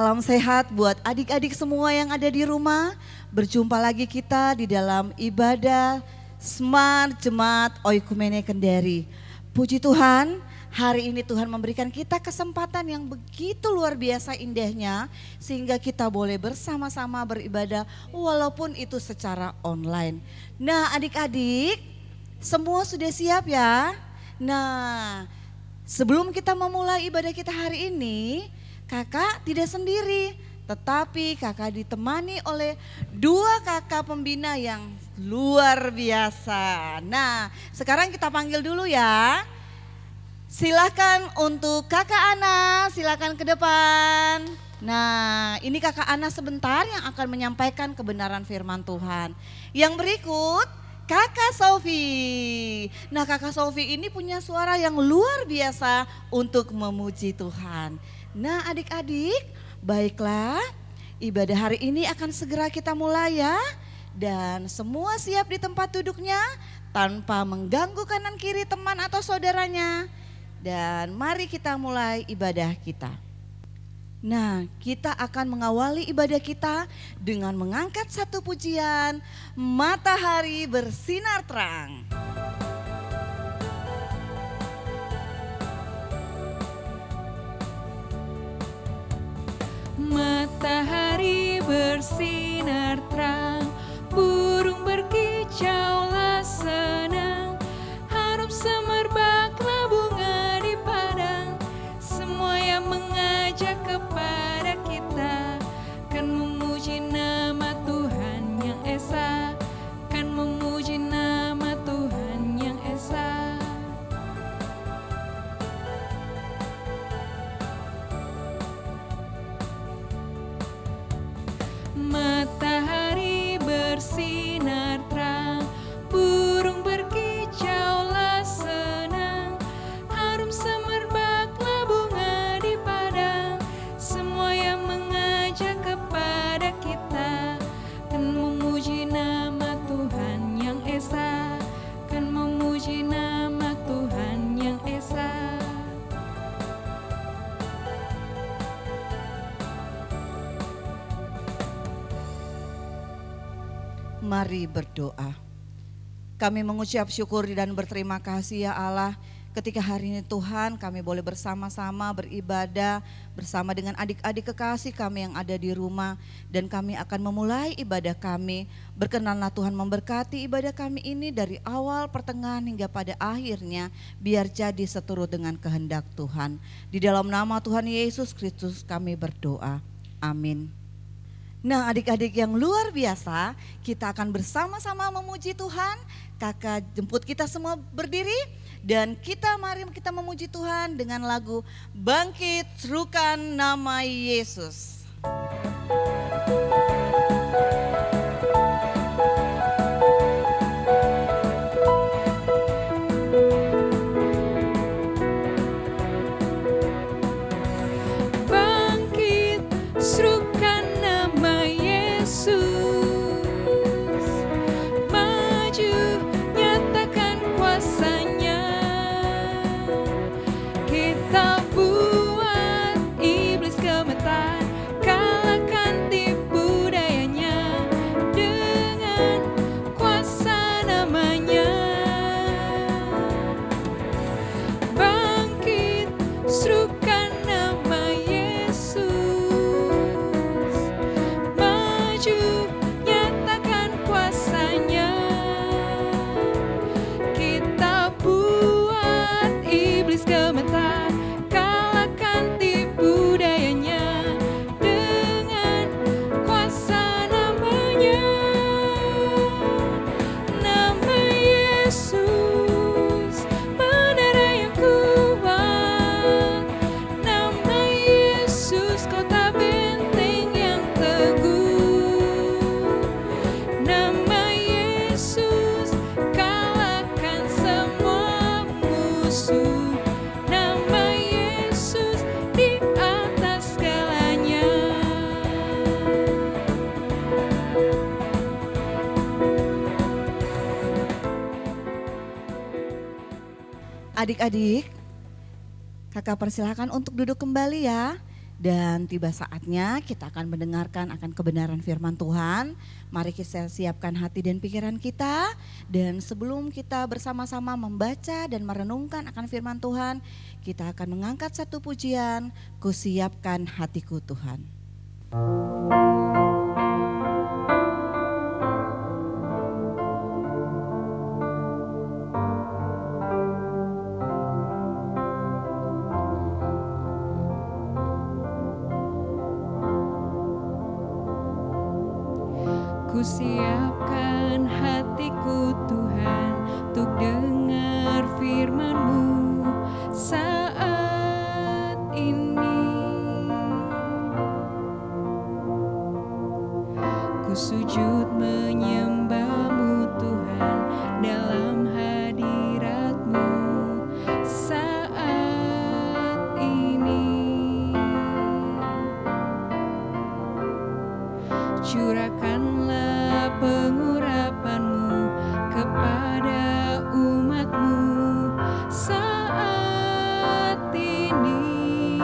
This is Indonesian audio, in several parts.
Salam sehat buat adik-adik semua yang ada di rumah. Berjumpa lagi kita di dalam ibadah Smart Jemaat Oikumene Kendari. Puji Tuhan, hari ini Tuhan memberikan kita kesempatan yang begitu luar biasa indahnya sehingga kita boleh bersama-sama beribadah walaupun itu secara online. Nah, adik-adik, semua sudah siap ya? Nah, sebelum kita memulai ibadah kita hari ini, kakak tidak sendiri, tetapi kakak ditemani oleh dua kakak pembina yang luar biasa. Nah, sekarang kita panggil dulu ya. Silakan untuk kakak Ana, silakan ke depan. Nah, ini kakak Ana sebentar yang akan menyampaikan kebenaran firman Tuhan. Yang berikut Kakak Sofi. Nah, Kakak Sofi ini punya suara yang luar biasa untuk memuji Tuhan. Nah, adik-adik, baiklah, ibadah hari ini akan segera kita mulai ya. Dan semua siap di tempat duduknya tanpa mengganggu kanan kiri teman atau saudaranya. Dan mari kita mulai ibadah kita. Nah, kita akan mengawali ibadah kita dengan mengangkat satu pujian, Matahari Bersinar Terang. Matahari bersinar terang, burung berkicaulah senang, harum semerbaklah bunga di padang. Semua yang mengajak kepada kita kan memuji nama Tuhan yang esa, kan memuji nama Tuhan yang esa. Matahari bersinar terang, burung berkicaulah senang, harum semerbaklah bunga di padang. Semua yang mengajak kepada kita kan memuji nama Tuhan yang esa, kan memuji nama Tuhan yang esa. Mari berdoa. Kami mengucap syukur dan berterima kasih ya Allah, ketika hari ini Tuhan kami boleh bersama-sama beribadah bersama dengan adik-adik kekasih kami yang ada di rumah. Dan kami akan memulai ibadah kami. Berkenanlah Tuhan memberkati ibadah kami ini dari awal, pertengahan hingga pada akhirnya. Biar jadi seturut dengan kehendak Tuhan. Di dalam nama Tuhan Yesus Kristus kami berdoa. Amin. Nah, adik-adik yang luar biasa, kita akan bersama-sama memuji Tuhan. Kakak jemput kita semua berdiri dan mari kita memuji Tuhan dengan lagu Bangkit Serukan Nama Yesus. Bangkit, serukan nama Yesus. Maju, nyatakan kuasa-Nya. Kita buat iblis gemetar, kalahkan tipu dayanya dengan kuasa namanya. Bangkit, serukan nama Yesus. Maju, nyatakan kuasa-Nya. Kita buat iblis gemetar, kalahkan tipu dayanya dengan kuasa namanya. Nama Yesus, menara yang kuat. Nama Yesus, kota benteng yang teguh. Nama Yesus, kalahkan semua musuh. Nama Yesus di atas segalanya. Adik-adik, kakak persilahkan untuk duduk kembali ya. Dan tiba saatnya kita akan mendengarkan akan kebenaran firman Tuhan. Mari kita siapkan hati dan pikiran kita. Dan sebelum kita bersama-sama membaca dan merenungkan akan firman Tuhan, kita akan mengangkat satu pujian, Ku siapkan hatiku Tuhan. Ku siapkan hatiku Tuhan untuk dengar firman-Mu saat ini. Ku sujud menyembah-Mu Tuhan dalam hadirat-Mu saat ini. Curahkanlah pengurapan-Mu kepada umat-Mu saat ini.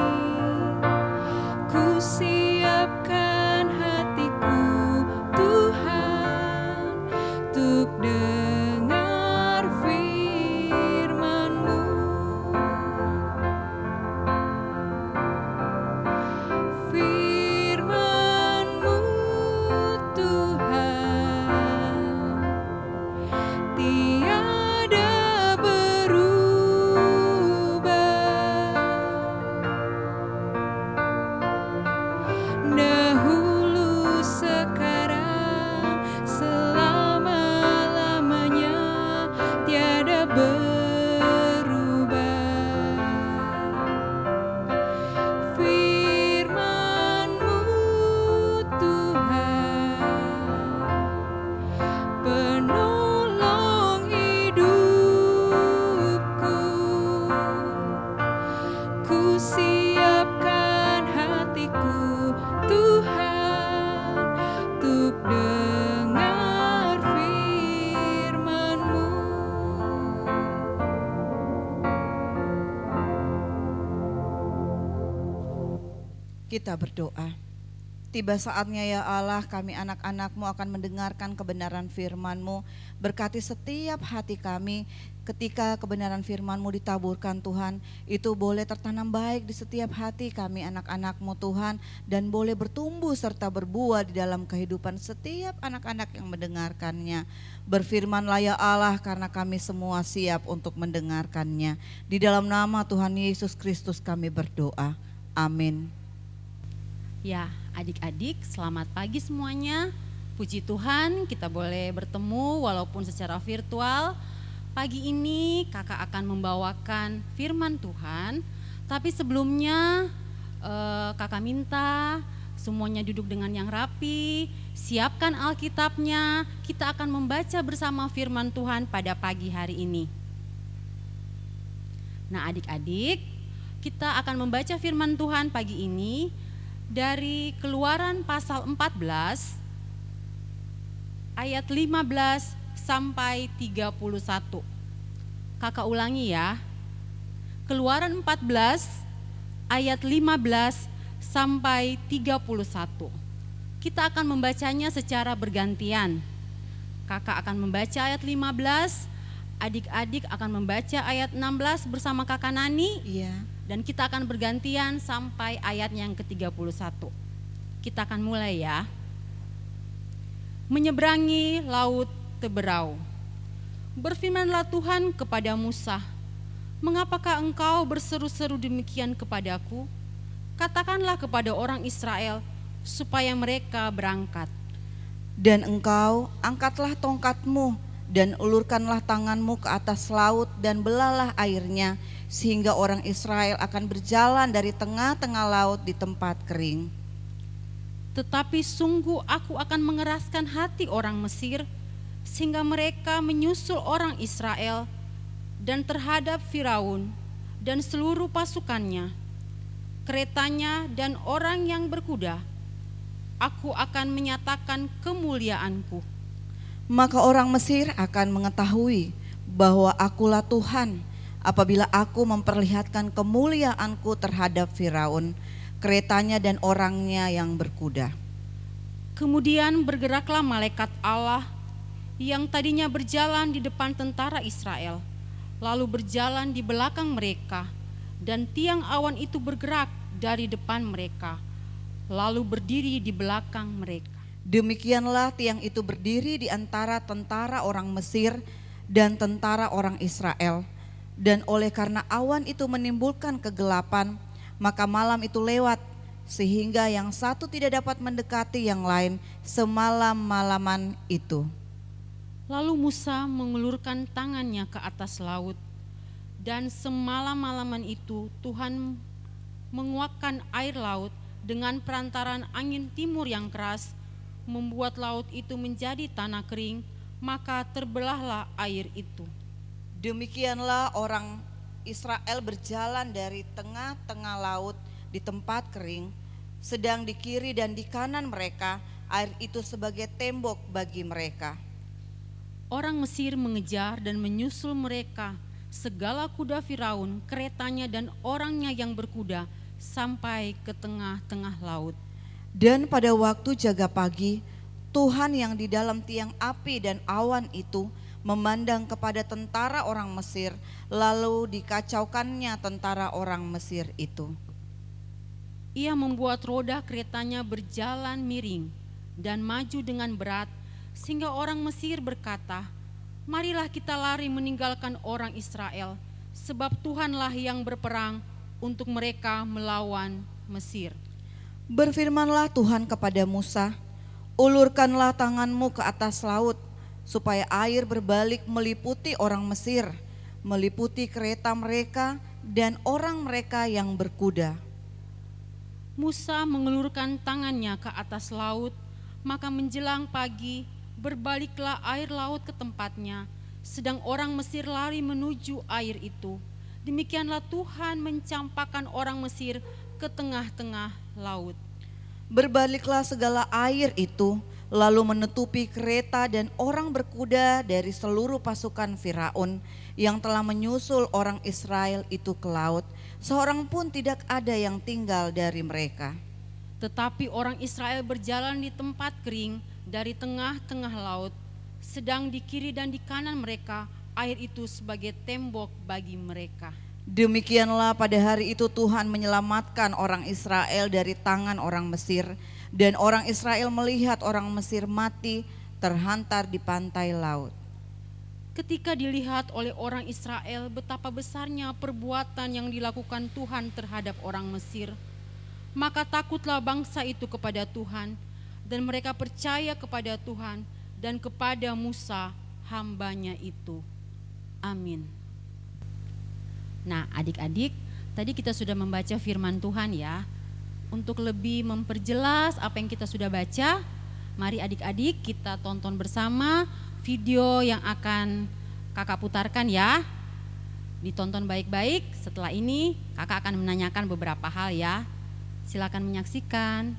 Ku siapkan hatiku Tuhan untuk dengar firman-Mu. Firman-Mu Tuhan tiada berubah, dahulu sekarang selama-lamanya tiada berubah. Firman-Mu Tuhan penolong hidupku. Ku siapkan hatiku Tuhan untuk dengar firman-Mu. Kita berdoa. Tiba saatnya ya Allah, kami anak-anak-Mu akan mendengarkan kebenaran firman-Mu. Berkati setiap hati kami ketika kebenaran firman-Mu ditaburkan Tuhan. Itu boleh tertanam baik di setiap hati kami anak-anak-Mu Tuhan. Dan boleh bertumbuh serta berbuah di dalam kehidupan setiap anak-anak yang mendengarkannya. Berfirmanlah ya Allah, karena kami semua siap untuk mendengarkannya. Di dalam nama Tuhan Yesus Kristus kami berdoa. Amin. Ya, adik-adik, selamat pagi semuanya. Puji Tuhan, kita boleh bertemu walaupun secara virtual. Pagi ini kakak akan membawakan firman Tuhan. Tapi sebelumnya kakak minta semuanya duduk dengan yang rapi. Siapkan Alkitabnya, kita akan membaca bersama firman Tuhan pada pagi hari ini. Nah adik-adik, kita akan membaca firman Tuhan pagi ini dari Keluaran pasal 14 ayat 15 sampai 31. Kakak ulangi ya. Keluaran 14 ayat 15 sampai 31. Kita akan membacanya secara bergantian. Kakak akan membaca ayat 15, adik-adik akan membaca ayat 16 bersama Kakak Nani. Iya. Dan kita akan bergantian sampai ayat yang ke-31. Kita akan mulai ya. Menyeberangi laut Teberau. Berfirmanlah Tuhan kepada Musa, "Mengapakah engkau berseru-seru demikian kepadaku? Katakanlah kepada orang Israel supaya mereka berangkat." Dan engkau angkatlah tongkatmu dan ulurkanlah tanganmu ke atas laut dan belalah airnya, sehingga orang Israel akan berjalan dari tengah-tengah laut di tempat kering. Tetapi sungguh aku akan mengeraskan hati orang Mesir, sehingga mereka menyusul orang Israel, dan terhadap Firaun dan seluruh pasukannya, keretanya dan orang yang berkuda, aku akan menyatakan kemuliaanku. Maka orang Mesir akan mengetahui bahwa akulah Tuhan apabila aku memperlihatkan kemuliaanku terhadap Firaun, keretanya dan orangnya yang berkuda. Kemudian bergeraklah malaikat Allah yang tadinya berjalan di depan tentara Israel, lalu berjalan di belakang mereka, dan tiang awan itu bergerak dari depan mereka, lalu berdiri di belakang mereka. Demikianlah tiang itu berdiri di antara tentara orang Mesir dan tentara orang Israel. Dan oleh karena awan itu menimbulkan kegelapan, maka malam itu lewat, sehingga yang satu tidak dapat mendekati yang lain semalam-malaman itu. Lalu Musa mengulurkan tangannya ke atas laut, dan semalam-malaman itu Tuhan menguakkan air laut dengan perantaran angin timur yang keras, membuat laut itu menjadi tanah kering, maka terbelahlah air itu. Demikianlah orang Israel berjalan dari tengah-tengah laut di tempat kering, sedang di kiri dan di kanan mereka air itu sebagai tembok bagi mereka. Orang Mesir mengejar dan menyusul mereka, segala kuda Firaun, keretanya dan orangnya yang berkuda, sampai ke tengah-tengah laut. Dan pada waktu jaga pagi, Tuhan yang di dalam tiang api dan awan itu memandang kepada tentara orang Mesir, lalu dikacaukannya tentara orang Mesir itu. Ia membuat roda keretanya berjalan miring dan maju dengan berat, sehingga orang Mesir berkata, "Marilah kita lari meninggalkan orang Israel, sebab Tuhanlah yang berperang untuk mereka melawan Mesir." Berfirmanlah Tuhan kepada Musa, "Ulurkanlah tanganmu ke atas laut, supaya air berbalik meliputi orang Mesir, meliputi kereta mereka dan orang mereka yang berkuda." Musa mengelurkan tangannya ke atas laut, maka menjelang pagi berbaliklah air laut ke tempatnya, sedang orang Mesir lari menuju air itu. Demikianlah Tuhan mencampakkan orang Mesir ke tengah-tengah laut. Berbaliklah segala air itu, lalu menutupi kereta dan orang berkuda dari seluruh pasukan Firaun yang telah menyusul orang Israel itu ke laut. Seorang pun tidak ada yang tinggal dari mereka. Tetapi orang Israel berjalan di tempat kering dari tengah-tengah laut, sedang di kiri dan di kanan mereka air itu sebagai tembok bagi mereka. Demikianlah pada hari itu Tuhan menyelamatkan orang Israel dari tangan orang Mesir, dan orang Israel melihat orang Mesir mati terhantar di pantai laut. Ketika dilihat oleh orang Israel betapa besarnya perbuatan yang dilakukan Tuhan terhadap orang Mesir, maka takutlah bangsa itu kepada Tuhan, dan mereka percaya kepada Tuhan dan kepada Musa hambanya itu. Amin. Nah, adik-adik, tadi kita sudah membaca firman Tuhan ya. Untuk lebih memperjelas apa yang kita sudah baca, mari adik-adik kita tonton bersama video yang akan kakak putarkan ya. Ditonton baik-baik, setelah ini kakak akan menanyakan beberapa hal ya. Silakan menyaksikan.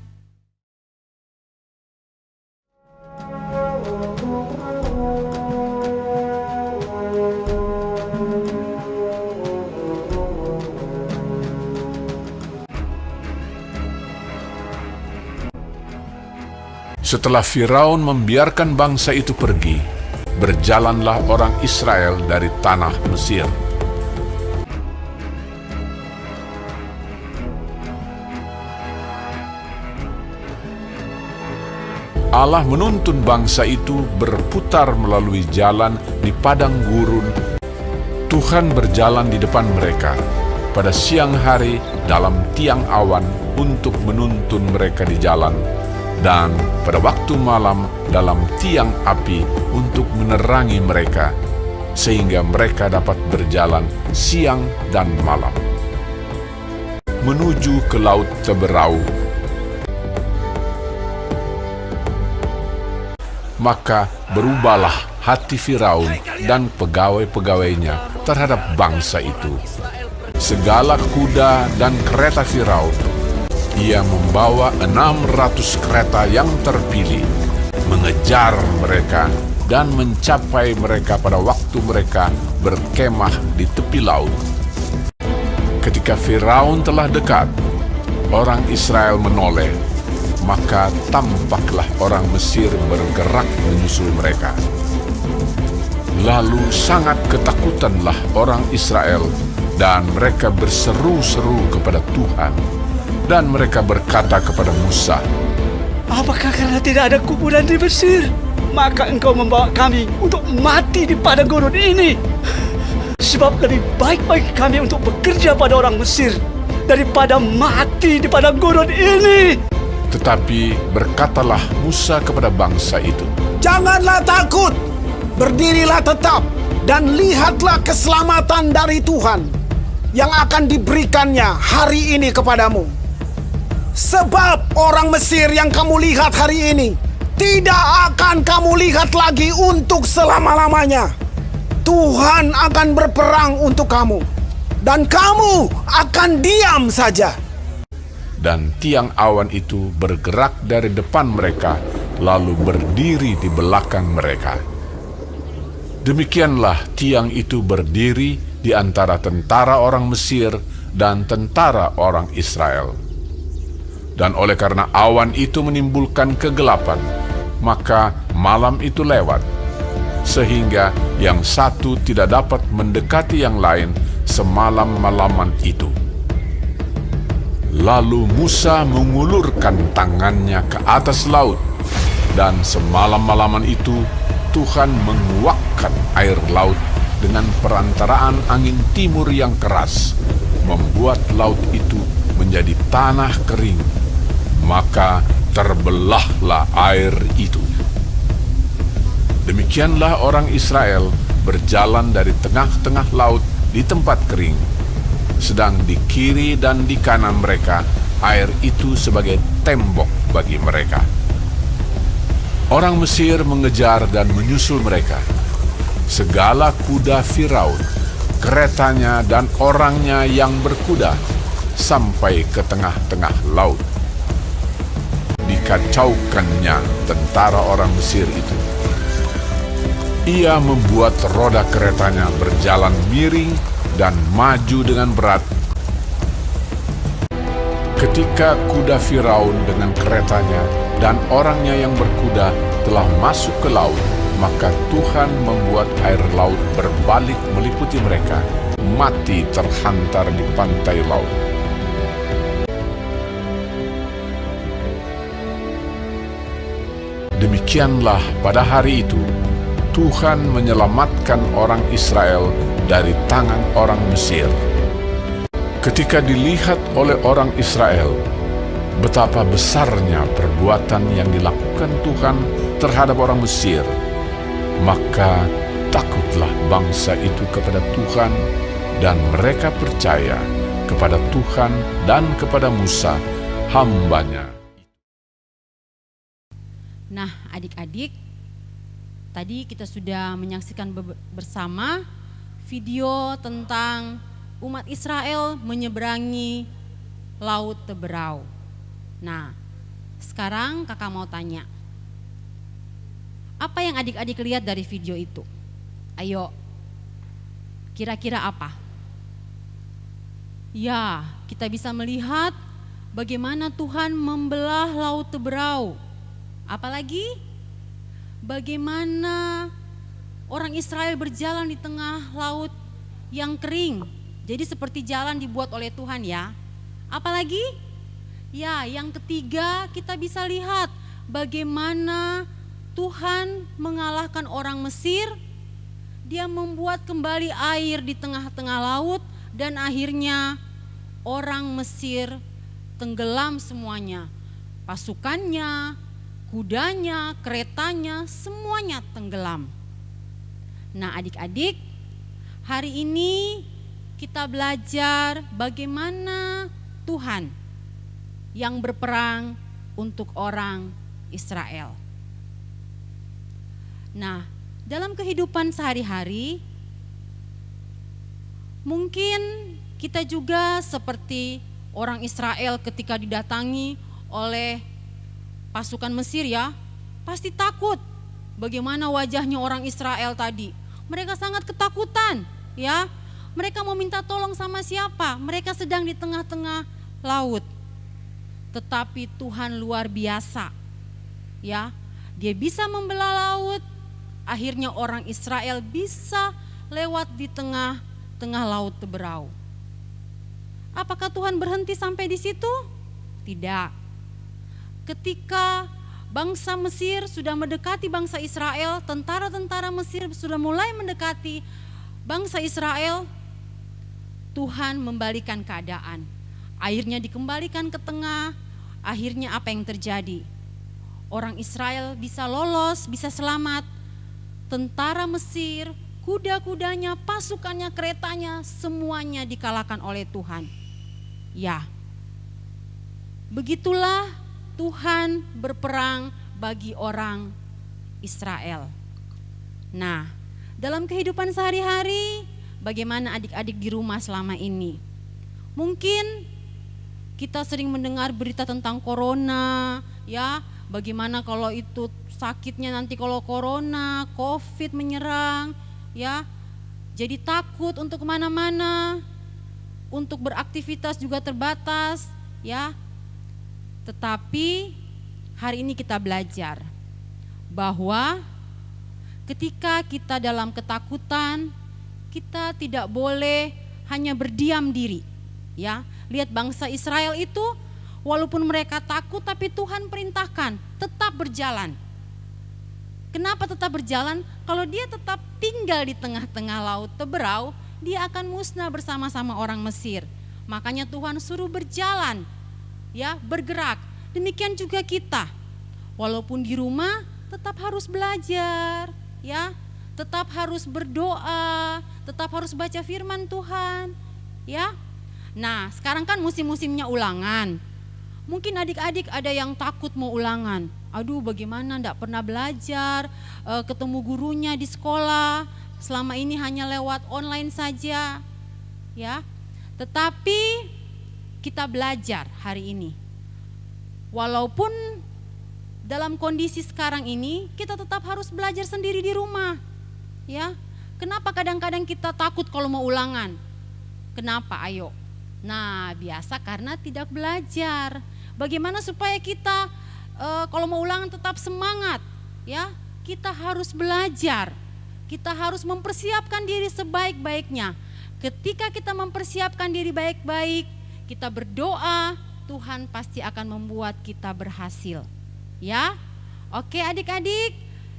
Setelah Firaun membiarkan bangsa itu pergi, berjalanlah orang Israel dari tanah Mesir. Allah menuntun bangsa itu berputar melalui jalan di padang gurun. Tuhan berjalan di depan mereka pada siang hari dalam tiang awan untuk menuntun mereka di jalan, dan pada waktu malam dalam tiang api untuk menerangi mereka, sehingga mereka dapat berjalan siang dan malam menuju ke laut Teberau. Maka berubahlah hati Firaun dan pegawai-pegawainya terhadap bangsa itu. Segala kuda dan kereta Firaun, ia membawa 600 kereta yang terpilih, mengejar mereka dan mencapai mereka pada waktu mereka berkemah di tepi laut. Ketika Firaun telah dekat, orang Israel menoleh, maka tampaklah orang Mesir bergerak menyusul mereka. Lalu sangat ketakutanlah orang Israel, dan mereka berseru-seru kepada Tuhan. Dan mereka berkata kepada Musa, apakah karena tidak ada kuburan di Mesir, maka engkau membawa kami untuk mati di padang gurun ini? Sebab lebih baik bagi kami untuk bekerja pada orang Mesir daripada mati di padang gurun ini. Tetapi berkatalah Musa kepada bangsa itu, Janganlah takut, berdirilah tetap, dan lihatlah keselamatan dari Tuhan yang akan diberikannya hari ini kepadamu. Sebab orang Mesir yang kamu lihat hari ini tidak akan kamu lihat lagi untuk selama-lamanya. Tuhan akan berperang untuk kamu, dan kamu akan diam saja. dan tiang awan itu bergerak dari depan mereka, lalu berdiri di belakang mereka. Demikianlah tiang itu berdiri di antara tentara orang Mesir dan tentara orang Israel. Dan oleh karena awan itu menimbulkan kegelapan, maka malam itu lewat, sehingga yang satu tidak dapat mendekati yang lain semalam-malaman itu. Lalu Musa mengulurkan tangannya ke atas laut, dan semalam-malaman itu Tuhan menguakkan air laut dengan perantaraan angin timur yang keras, membuat laut itu menjadi tanah kering, maka terbelahlah air itu. Demikianlah orang Israel berjalan dari tengah-tengah laut di tempat kering, sedang di kiri dan di kanan mereka air itu sebagai tembok bagi mereka. Orang Mesir mengejar dan menyusul mereka. Segala kuda Firaun, keretanya dan orangnya yang berkuda, sampai ke tengah-tengah laut. Dikacaukannya tentara orang Mesir itu. Ia membuat roda keretanya berjalan miring dan maju dengan berat. Ketika kuda Firaun dengan keretanya dan orangnya yang berkuda telah masuk ke laut, maka Tuhan membuat air laut berbalik meliputi mereka, mati terhantar di pantai laut. Demikianlah pada hari itu Tuhan menyelamatkan orang Israel dari tangan orang Mesir. Ketika dilihat oleh orang Israel betapa besarnya perbuatan yang dilakukan Tuhan terhadap orang Mesir, maka takutlah bangsa itu kepada Tuhan, dan mereka percaya kepada Tuhan dan kepada Musa, hamba-Nya. Nah, adik-adik, tadi kita sudah menyaksikan bersama video tentang umat Israel menyeberangi Laut Teberau. Nah, sekarang kakak mau tanya, apa yang adik-adik lihat dari video itu? Ayo, kira-kira apa? Ya, kita bisa melihat bagaimana Tuhan membelah Laut Teberau. Apalagi bagaimana orang Israel berjalan di tengah laut yang kering. Jadi seperti jalan dibuat oleh Tuhan ya. Apalagi? Ya, yang ketiga kita bisa lihat bagaimana Tuhan mengalahkan orang Mesir. Dia membuat kembali air di tengah-tengah laut dan akhirnya orang Mesir tenggelam semuanya. Pasukannya, kudanya, keretanya, semuanya tenggelam. Nah, adik-adik, hari ini kita belajar bagaimana Tuhan yang berperang untuk orang Israel. Nah, dalam kehidupan sehari-hari, mungkin kita juga seperti orang Israel ketika didatangi oleh pasukan Mesir ya, pasti takut. Bagaimana wajahnya orang Israel tadi? Mereka sangat ketakutan ya. Mereka mau minta tolong sama siapa? Mereka sedang di tengah-tengah laut. tetapi Tuhan luar biasa. Ya, Dia bisa membelah laut, akhirnya orang Israel bisa lewat di tengah laut Teberau. Apakah Tuhan berhenti sampai di situ? Tidak. Ketika bangsa Mesir sudah mendekati bangsa Israel, tentara-tentara Mesir sudah mulai mendekati bangsa Israel, Tuhan membalikan keadaan. Airnya dikembalikan ke tengah, akhirnya apa yang terjadi? Orang Israel bisa lolos, bisa selamat. Tentara Mesir, kuda-kudanya, pasukannya, keretanya, semuanya dikalahkan oleh Tuhan. Ya, begitulah Tuhan berperang bagi orang Israel. Nah, dalam kehidupan sehari-hari, bagaimana adik-adik di rumah selama ini? Mungkin kita sering mendengar berita tentang corona, ya, bagaimana kalau itu sakitnya nanti kalau corona, COVID menyerang, ya, jadi takut untuk kemana-mana, untuk beraktivitas juga terbatas, ya. Tetapi hari ini kita belajar bahwa ketika kita dalam ketakutan, kita tidak boleh hanya berdiam diri, ya. Lihat bangsa Israel itu, walaupun mereka takut tapi Tuhan perintahkan tetap berjalan. Kenapa tetap berjalan? Kalau dia tetap tinggal di tengah-tengah laut Teberau, dia akan musnah bersama-sama orang Mesir. Makanya Tuhan suruh berjalan, ya, bergerak. Demikian juga kita. Walaupun di rumah tetap harus belajar, ya, tetap harus berdoa, tetap harus baca firman Tuhan, ya. Nah, sekarang kan musim-musimnya ulangan. Mungkin adik-adik ada yang takut mau ulangan. Aduh, bagaimana enggak pernah belajar, ketemu gurunya di sekolah, selama ini hanya lewat online saja, ya. Tetapi kita belajar hari ini. Walaupun dalam kondisi sekarang ini kita tetap harus belajar sendiri di rumah, ya. Kenapa kadang-kadang kita takut kalau mau ulangan? Kenapa? Ayo. Nah, biasa karena tidak belajar. Bagaimana supaya kita kalau mau ulangan tetap semangat, ya? Kita harus belajar. Kita harus mempersiapkan diri sebaik-baiknya. Ketika kita mempersiapkan diri baik-baik, kita berdoa, Tuhan pasti akan membuat kita berhasil. Ya, oke adik-adik,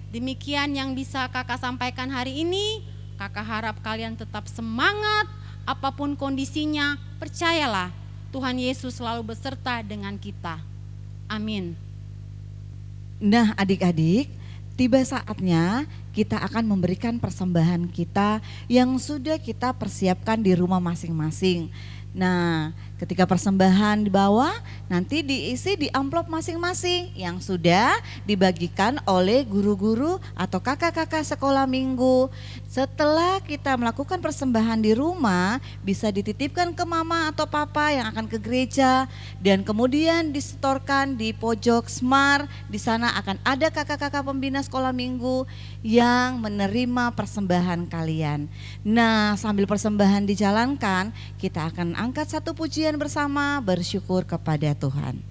demikian yang bisa kakak sampaikan hari ini. Kakak harap kalian tetap semangat, apapun kondisinya, percayalah Tuhan Yesus selalu beserta dengan kita. Amin. Nah adik-adik, tiba saatnya kita akan memberikan persembahan kita yang sudah kita persiapkan di rumah masing-masing. Nah, ketika persembahan dibawa, nanti diisi di amplop masing-masing yang sudah dibagikan oleh guru-guru atau kakak-kakak sekolah minggu. Setelah kita melakukan persembahan di rumah, bisa dititipkan ke mama atau papa yang akan ke gereja dan kemudian disetorkan di pojok Smart. Di sana akan ada kakak-kakak pembina sekolah minggu yang menerima persembahan kalian. Nah, sambil persembahan dijalankan, kita akan angkat satu pujian bersama bersyukur kepada Tuhan.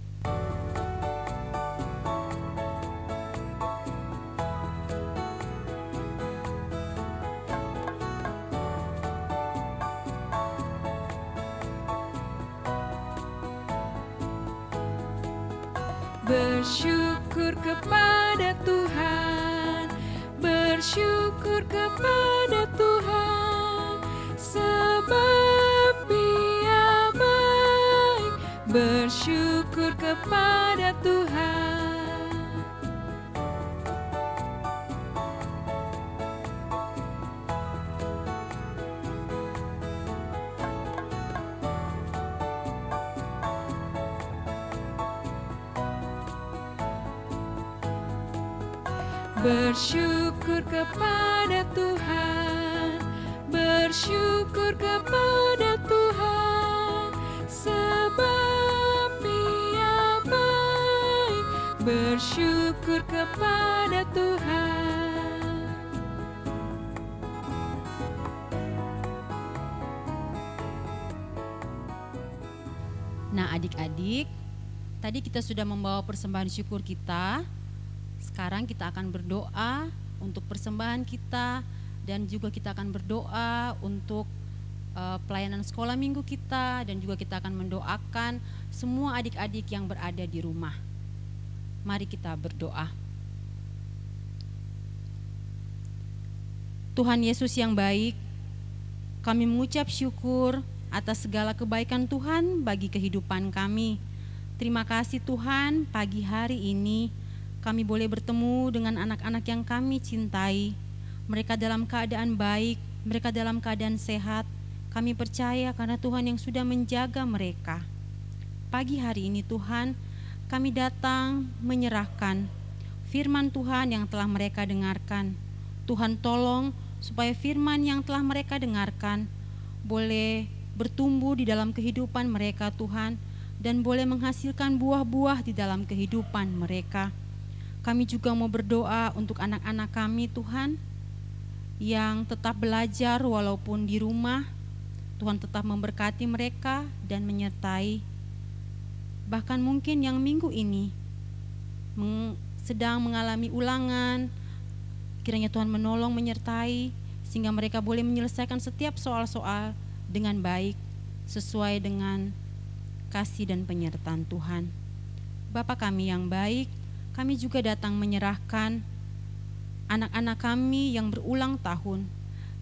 Bersyukur kepada Tuhan, bersyukur kepada Tuhan, sebab Dia baik. Bersyukur kepada Tuhan. Bersyukur kepada Tuhan, bersyukur kepada Tuhan, sebab Dia baik. Bersyukur kepada Tuhan. Nah adik-adik, Tadi kita sudah membawa persembahan syukur kita. Sekarang kita akan berdoa untuk persembahan kita, dan juga kita akan berdoa untuk pelayanan sekolah minggu kita, dan juga kita akan mendoakan semua adik-adik yang berada di rumah. Mari kita berdoa. Tuhan Yesus yang baik, kami mengucap syukur atas segala kebaikan Tuhan bagi kehidupan kami. Terima kasih Tuhan, pagi hari ini kami boleh bertemu dengan anak-anak yang kami cintai. Mereka dalam keadaan baik, mereka dalam keadaan sehat. Kami percaya karena Tuhan yang sudah menjaga mereka. Pagi hari ini Tuhan, kami datang menyerahkan firman Tuhan yang telah mereka dengarkan. Tuhan tolong supaya firman yang telah mereka dengarkan boleh bertumbuh di dalam kehidupan mereka Tuhan, dan boleh menghasilkan buah-buah di dalam kehidupan mereka. Kami juga mau berdoa untuk anak-anak kami Tuhan, yang tetap belajar walaupun di rumah. Tuhan tetap memberkati mereka dan menyertai. Bahkan mungkin yang minggu ini sedang mengalami ulangan, kiranya Tuhan menolong menyertai, sehingga mereka boleh menyelesaikan setiap soal-soal dengan baik, sesuai dengan kasih dan penyertaan Tuhan. Bapa kami yang baik, kami juga datang menyerahkan anak-anak kami yang berulang tahun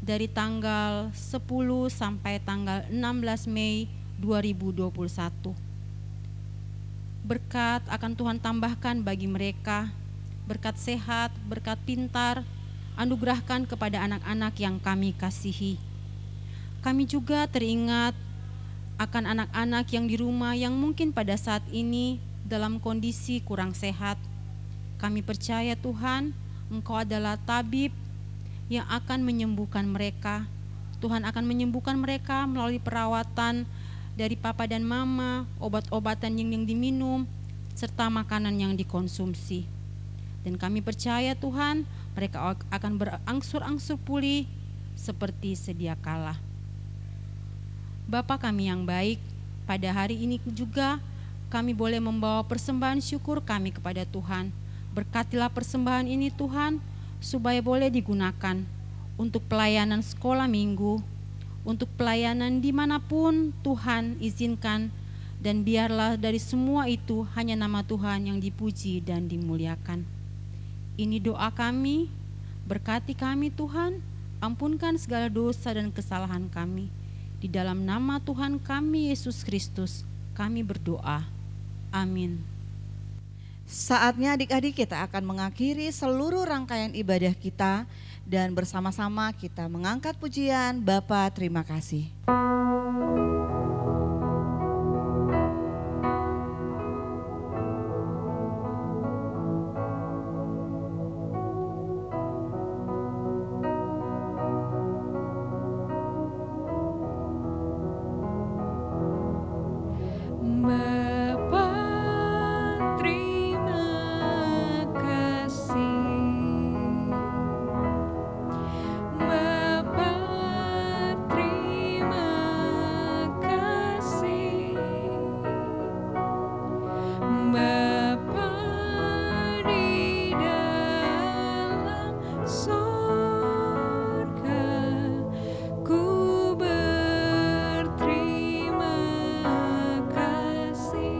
dari tanggal 10 sampai tanggal 16 Mei 2021. Berkat akan Tuhan tambahkan bagi mereka, berkat sehat, berkat pintar, anugerahkan kepada anak-anak yang kami kasihi. Kami juga teringat akan anak-anak yang di rumah yang mungkin pada saat ini dalam kondisi kurang sehat. Kami percaya Tuhan, Engkau adalah tabib yang akan menyembuhkan mereka. Tuhan akan menyembuhkan mereka melalui perawatan dari papa dan mama, obat-obatan yang diminum, serta makanan yang dikonsumsi. Dan kami percaya Tuhan, mereka akan berangsur-angsur pulih seperti sedia kala. Bapa kami yang baik, pada hari ini juga kami boleh membawa persembahan syukur kami kepada Tuhan. Berkatilah persembahan ini Tuhan, supaya boleh digunakan untuk pelayanan sekolah minggu, untuk pelayanan dimanapun Tuhan izinkan, dan biarlah dari semua itu hanya nama Tuhan yang dipuji dan dimuliakan. Ini doa kami, berkati kami Tuhan, ampunkan segala dosa dan kesalahan kami. Di dalam nama Tuhan kami Yesus Kristus, kami berdoa. Amin. Saatnya adik-adik kita akan mengakhiri seluruh rangkaian ibadah kita, dan bersama-sama kita mengangkat pujian Bapa terima kasih. Bapa, terima kasih. Bapa, terima kasih. Bapa di dalam surga, ku berterima kasih.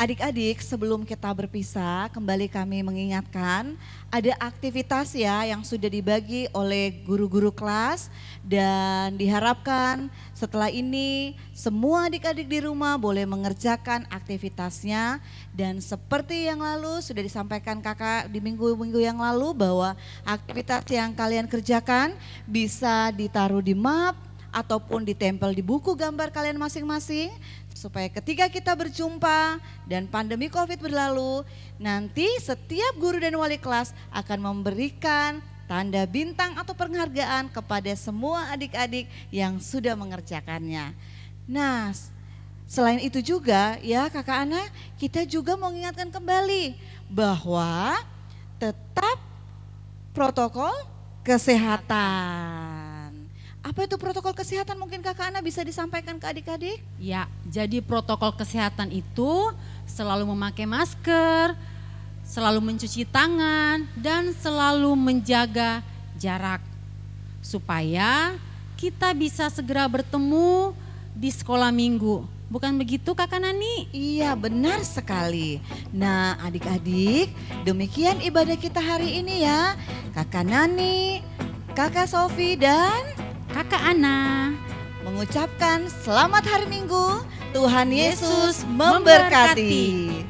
Adik-adik, sebelum kita berpisah, kembali kami mengingatkan ada aktivitas ya yang sudah dibagi oleh guru-guru kelas, dan diharapkan setelah ini semua adik-adik di rumah boleh mengerjakan aktivitasnya. Dan seperti yang lalu sudah disampaikan kakak di minggu-minggu yang lalu, bahwa aktivitas yang kalian kerjakan bisa ditaruh di map ataupun ditempel di buku gambar kalian masing-masing, supaya ketika kita berjumpa dan pandemi COVID berlalu, nanti setiap guru dan wali kelas akan memberikan tanda bintang atau penghargaan kepada semua adik-adik yang sudah mengerjakannya. Nah, selain itu juga ya kakak Ana, kita juga mau mengingatkan kembali bahwa tetap protokol kesehatan. Apa itu protokol kesehatan? Mungkin Kakak Ana bisa disampaikan ke adik-adik? Ya, jadi protokol kesehatan itu selalu memakai masker, selalu mencuci tangan, dan selalu menjaga jarak. Supaya kita bisa segera bertemu di sekolah minggu. Bukan begitu Kakak Nani? Iya, benar sekali. Nah, adik-adik, demikian ibadah kita hari ini ya. Kakak Nani, Kakak Sofi, dan Kakak Ana. mengucapkan selamat hari Minggu. Tuhan Yesus memberkati.